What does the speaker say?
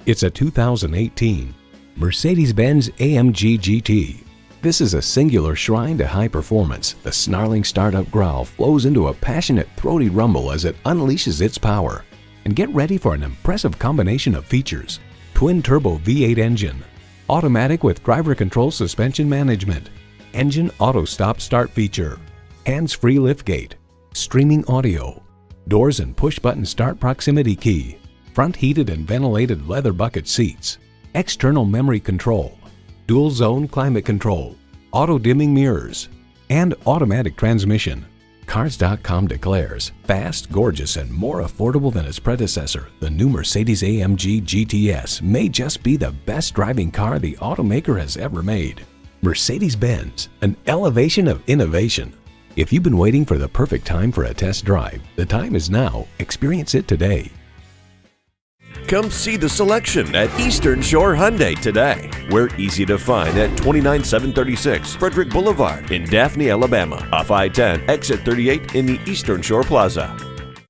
It's a 2018 Mercedes-Benz AMG GT. This is a singular shrine to high performance. The snarling startup growl flows into a passionate, throaty rumble as it unleashes its power. And get ready for an impressive combination of features: twin-turbo V8 engine, automatic with driver control suspension management, engine auto stop-start feature, hands-free liftgate, streaming audio, doors and push-button start proximity key, front heated and ventilated leather bucket seats, external memory control, dual-zone climate control, auto-dimming mirrors, and automatic transmission. Cars.com declares, fast, gorgeous, and more affordable than its predecessor, the new Mercedes-AMG GTS may just be the best driving car the automaker has ever made. Mercedes-Benz, an elevation of innovation. If you've been waiting for the perfect time for a test drive, the time is now. Experience it today. Come see the selection at Eastern Shore Hyundai today. We're easy to find at 29736 Frederick Boulevard in Daphne, Alabama, off I-10, exit 38 in the Eastern Shore Plaza.